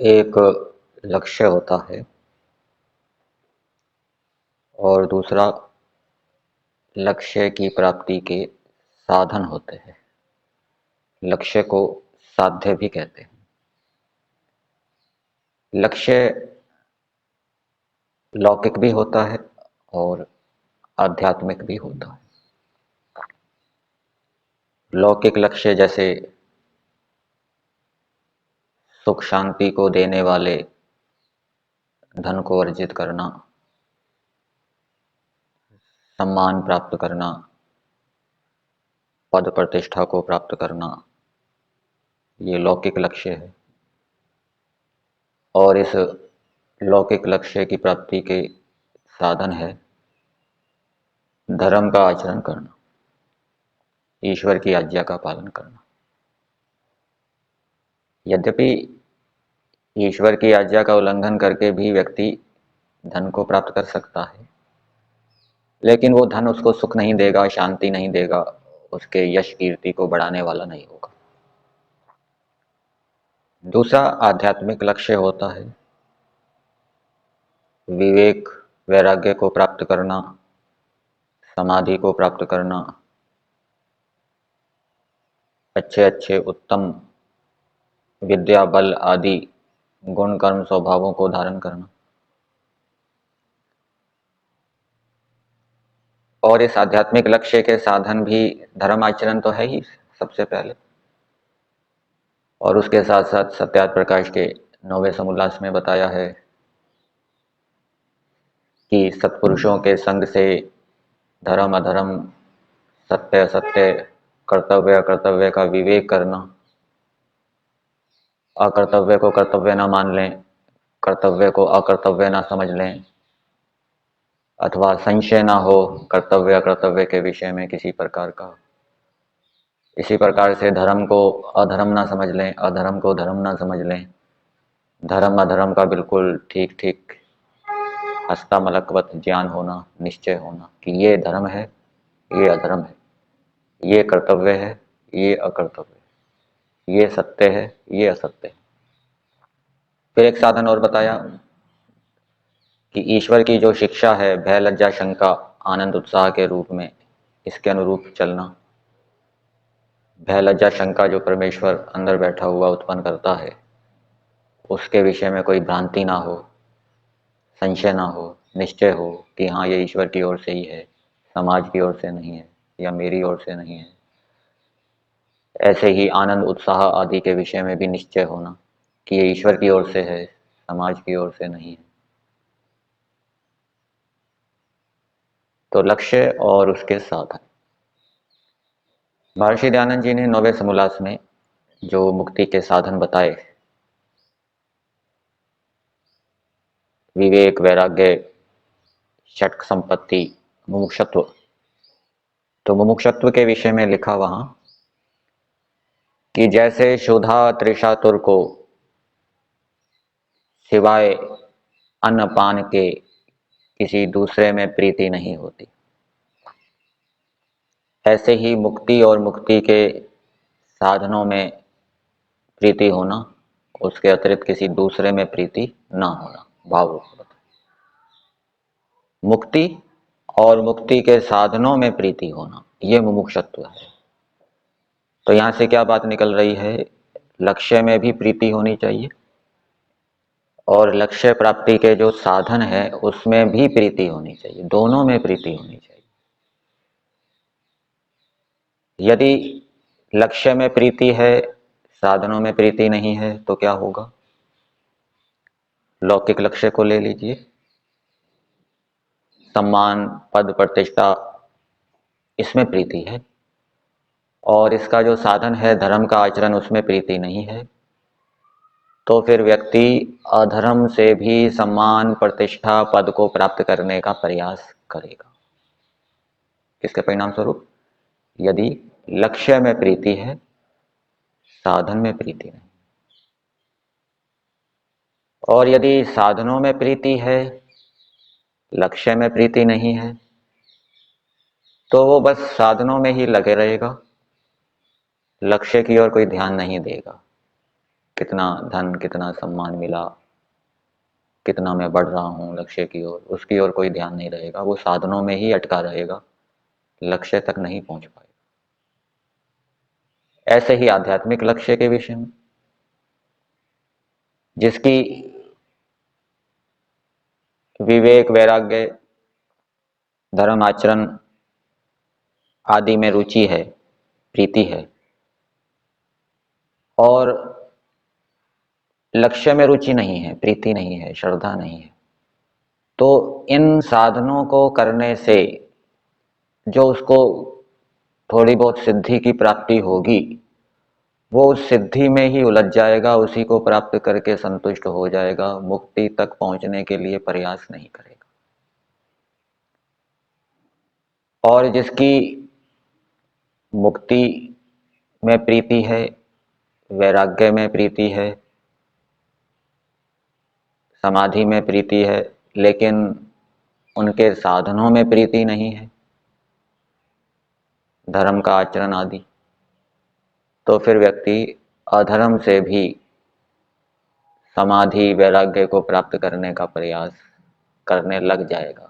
एक लक्ष्य होता है और दूसरा लक्ष्य की प्राप्ति के साधन होते हैं। लक्ष्य को साध्य भी कहते हैं। लक्ष्य लौकिक भी होता है और आध्यात्मिक भी होता है। लौकिक लक्ष्य जैसे सुख शांति को देने वाले धन को अर्जित करना, सम्मान प्राप्त करना, पद प्रतिष्ठा को प्राप्त करना, ये लौकिक लक्ष्य है। और इस लौकिक लक्ष्य की प्राप्ति के साधन है धर्म का आचरण करना, ईश्वर की आज्ञा का पालन करना। यद्यपि ईश्वर की आज्ञा का उल्लंघन करके भी व्यक्ति धन को प्राप्त कर सकता है, लेकिन वो धन उसको सुख नहीं देगा, शांति नहीं देगा, उसके यश कीर्ति को बढ़ाने वाला नहीं होगा। दूसरा आध्यात्मिक लक्ष्य होता है विवेक वैराग्य को प्राप्त करना, समाधि को प्राप्त करना, अच्छे अच्छे उत्तम विद्या बल आदि गुण कर्म स्वभावों को धारण करना। और इस आध्यात्मिक लक्ष्य के साधन भी धर्म आचरण तो है ही सबसे पहले, और उसके साथ साथ सत्यार्थ प्रकाश के 9वें समोल्लास में बताया है कि सत्पुरुषों के संग से धर्म अधर्म, सत्य असत्य, कर्तव्य अकर्तव्य का विवेक करना, अकर्तव्य को कर्तव्य ना मान लें, कर्तव्य को अकर्तव्य ना समझ लें, अथवा संशय ना हो कर्तव्य अकर्तव्य के विषय में किसी प्रकार का। इसी प्रकार से धर्म को अधर्म ना समझ लें, अधर्म को धर्म ना समझ लें, धर्म अधर्म का बिल्कुल ठीक ठीक हस्ता मलकवत ज्ञान होना, निश्चय होना कि ये धर्म है, ये अधर्म है, ये कर्तव्य है, ये अकर्तव्य है, ये सत्य है, ये असत्य है। फिर एक साधन और बताया कि ईश्वर की जो शिक्षा है भय लज्जा शंका आनंद उत्साह के रूप में, इसके अनुरूप चलना। भय लज्जा शंका जो परमेश्वर अंदर बैठा हुआ उत्पन्न करता है, उसके विषय में कोई भ्रांति ना हो, संशय ना हो, निश्चय हो कि हाँ ये ईश्वर की ओर से ही है, समाज की ओर से नहीं है या मेरी ओर से नहीं है। ऐसे ही आनंद उत्साह आदि के विषय में भी निश्चय होना कि ये ईश्वर की ओर से है, समाज की ओर से नहीं है। तो लक्ष्य और उसके साधन। महर्षि दयानंद जी ने 9वें समोल्लास में जो मुक्ति के साधन बताए, विवेक वैराग्य षट संपत्ति मुमुक्षत्व, तो मुमुक्षत्व के विषय में लिखा वहां कि जैसे क्षुधा तृषातुर को सिवाय अन्न पान के किसी दूसरे में प्रीति नहीं होती, ऐसे ही मुक्ति और मुक्ति के साधनों में प्रीति होना, उसके अतिरिक्त किसी दूसरे में प्रीति ना होना भाव होता। मुक्ति और मुक्ति के साधनों में प्रीति होना, ये मुमुक्षत्व है। तो यहां से क्या बात निकल रही है, लक्ष्य में भी प्रीति होनी चाहिए और लक्ष्य प्राप्ति के जो साधन है उसमें भी प्रीति होनी चाहिए, दोनों में प्रीति होनी चाहिए। यदि लक्ष्य में प्रीति है, साधनों में प्रीति नहीं है, तो क्या होगा। लौकिक लक्ष्य को ले लीजिए, सम्मान पद प्रतिष्ठा, इसमें प्रीति है, और इसका जो साधन है धर्म का आचरण, उसमें प्रीति नहीं है, तो फिर व्यक्ति अधर्म से भी सम्मान प्रतिष्ठा पद को प्राप्त करने का प्रयास करेगा। किसके परिणाम स्वरूप, यदि लक्ष्य में प्रीति है, साधन में प्रीति नहीं। और यदि साधनों में प्रीति है, लक्ष्य में प्रीति नहीं है, तो वो बस साधनों में ही लगे रहेगा, लक्ष्य की ओर कोई ध्यान नहीं देगा। कितना धन, कितना सम्मान मिला, कितना मैं बढ़ रहा हूँ लक्ष्य की ओर, उसकी ओर कोई ध्यान नहीं रहेगा। वो साधनों में ही अटका रहेगा, लक्ष्य तक नहीं पहुंच पाएगा। ऐसे ही आध्यात्मिक लक्ष्य के विषय में, जिसकी विवेक, वैराग्य, धर्म आचरण आदि में रुचि है, प्रीति है, और लक्ष्य में रुचि नहीं है, प्रीति नहीं है, श्रद्धा नहीं है, तो इन साधनों को करने से जो उसको थोड़ी बहुत सिद्धि की प्राप्ति होगी, वो उस सिद्धि में ही उलझ जाएगा, उसी को प्राप्त करके संतुष्ट हो जाएगा, मुक्ति तक पहुंचने के लिए प्रयास नहीं करेगा। और जिसकी मुक्ति में प्रीति है, वैराग्य में प्रीति है, समाधि में प्रीति है, लेकिन उनके साधनों में प्रीति नहीं है, धर्म का आचरण आदि, तो फिर व्यक्ति अधर्म से भी समाधि, वैराग्य को प्राप्त करने का प्रयास करने लग जाएगा।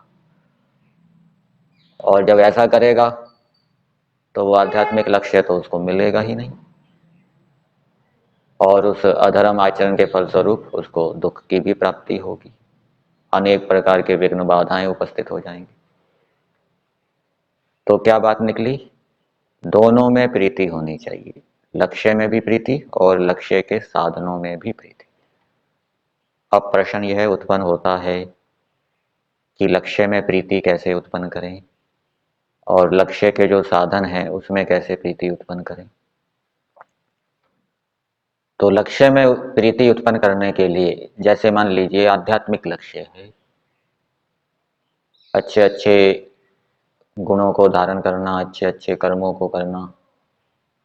और जब ऐसा करेगा तो वो आध्यात्मिक लक्ष्य तो उसको मिलेगा ही नहीं, और उस अधर्म आचरण के फलस्वरूप उसको दुख की भी प्राप्ति होगी, अनेक प्रकार के विघ्न बाधाएं उपस्थित हो जाएंगी। तो क्या बात निकली? दोनों में प्रीति होनी चाहिए, लक्ष्य में भी प्रीति और लक्ष्य के साधनों में भी प्रीति। अब प्रश्न यह उत्पन्न होता है कि लक्ष्य में प्रीति कैसे उत्पन्न करें, और लक्ष्य के जो साधन हैं उसमें कैसे प्रीति उत्पन्न करें। तो लक्ष्य में प्रीति उत्पन्न करने के लिए, जैसे मान लीजिए आध्यात्मिक लक्ष्य है, अच्छे अच्छे गुणों को धारण करना, अच्छे अच्छे कर्मों को करना,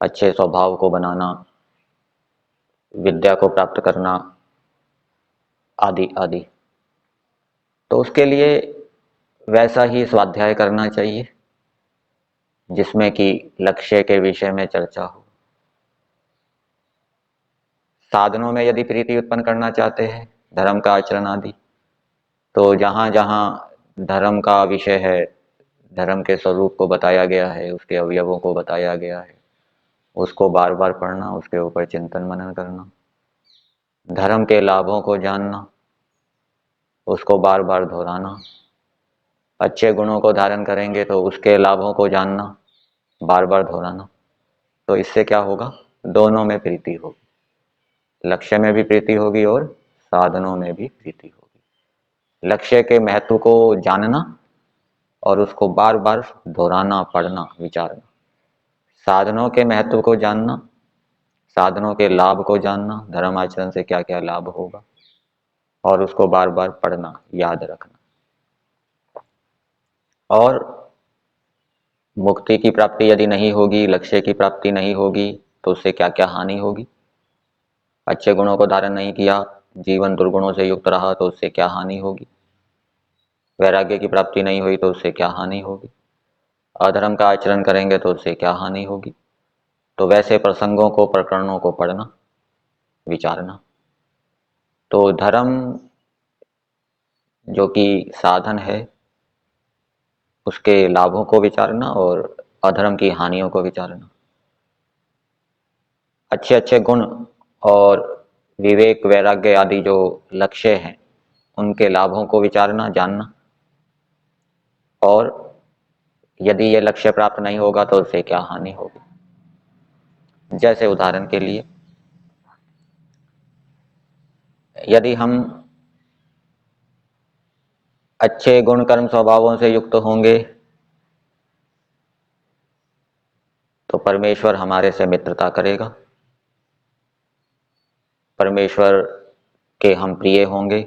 अच्छे स्वभाव को बनाना, विद्या को प्राप्त करना, आदि आदि, तो उसके लिए वैसा ही स्वाध्याय करना चाहिए जिसमें कि लक्ष्य के विषय में चर्चा हो। साधनों में यदि प्रीति उत्पन्न करना चाहते हैं, धर्म का आचरण आदि, तो जहाँ जहाँ धर्म का विषय है, धर्म के स्वरूप को बताया गया है, उसके अवयवों को बताया गया है, उसको बार बार पढ़ना, उसके ऊपर चिंतन मनन करना, धर्म के लाभों को जानना, उसको बार बार दोहराना, अच्छे गुणों को धारण करेंगे तो उसके लाभों को जानना, बार बार दोहराना। तो इससे क्या होगा? दोनों में प्रीति होगी, लक्ष्य में भी प्रीति होगी और साधनों में भी प्रीति होगी। लक्ष्य के महत्व को जानना और उसको बार बार दोहराना, पढ़ना, विचारना, साधनों के महत्व को जानना, साधनों के लाभ को जानना, धर्म आचरण से क्या क्या लाभ होगा, और उसको बार बार पढ़ना, याद रखना। और मुक्ति की प्राप्ति यदि नहीं होगी, लक्ष्य की प्राप्ति नहीं होगी, तो उससे क्या क्या हानि होगी। अच्छे गुणों को धारण नहीं किया, जीवन दुर्गुणों से युक्त रहा, तो उससे क्या हानि होगी। वैराग्य की प्राप्ति नहीं हुई तो उससे क्या हानि होगी। अधर्म का आचरण करेंगे तो उससे क्या हानि होगी। तो वैसे प्रसंगों को, प्रकरणों को पढ़ना, विचारना। तो धर्म जो कि साधन है, उसके लाभों को विचारना और अधर्म की हानियों को विचारना। अच्छे अच्छे गुण और विवेक, वैराग्य आदि जो लक्ष्य हैं, उनके लाभों को विचारना, जानना। और यदि ये लक्ष्य प्राप्त नहीं होगा तो उससे क्या हानि होगी। जैसे उदाहरण के लिए, यदि हम अच्छे गुण कर्म स्वभावों से युक्त होंगे तो परमेश्वर हमारे से मित्रता करेगा, परमेश्वर के हम प्रिय होंगे,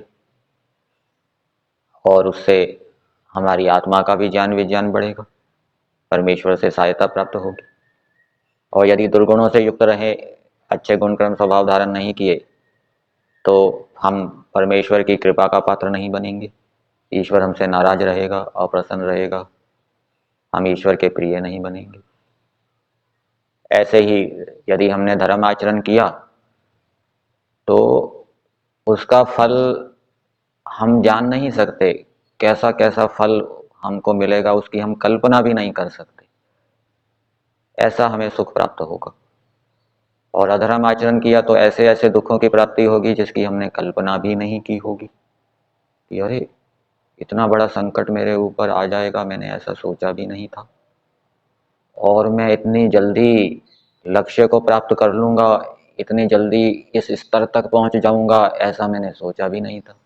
और उससे हमारी आत्मा का भी ज्ञान विज्ञान बढ़ेगा, परमेश्वर से सहायता प्राप्त होगी। और यदि दुर्गुणों से युक्त रहे, अच्छे गुण कर्म स्वभाव धारण नहीं किए, तो हम परमेश्वर की कृपा का पात्र नहीं बनेंगे, ईश्वर हमसे नाराज रहेगा, अप्रसन्न रहेगा, हम ईश्वर के प्रिय नहीं बनेंगे। ऐसे ही यदि हमने धर्म आचरण किया तो उसका फल हम जान नहीं सकते, कैसा कैसा फल हमको मिलेगा उसकी हम कल्पना भी नहीं कर सकते। ऐसा हमें सुख प्राप्त होगा। और अधर्म आचरण किया तो ऐसे ऐसे दुखों की प्राप्ति होगी जिसकी हमने कल्पना भी नहीं की होगी कि अरे इतना बड़ा संकट मेरे ऊपर आ जाएगा, मैंने ऐसा सोचा भी नहीं था। और मैं इतनी जल्दी लक्ष्य को प्राप्त कर लूंगा, इतनी जल्दी इस स्तर तक पहुंच जाऊंगा, ऐसा मैंने सोचा भी नहीं था।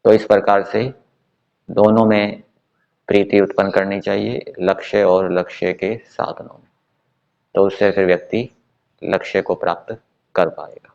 तो इस प्रकार से दोनों में प्रीति उत्पन्न करनी चाहिए, लक्ष्य और लक्ष्य के साधनों में। तो उससे फिर व्यक्ति लक्ष्य को प्राप्त कर पाएगा।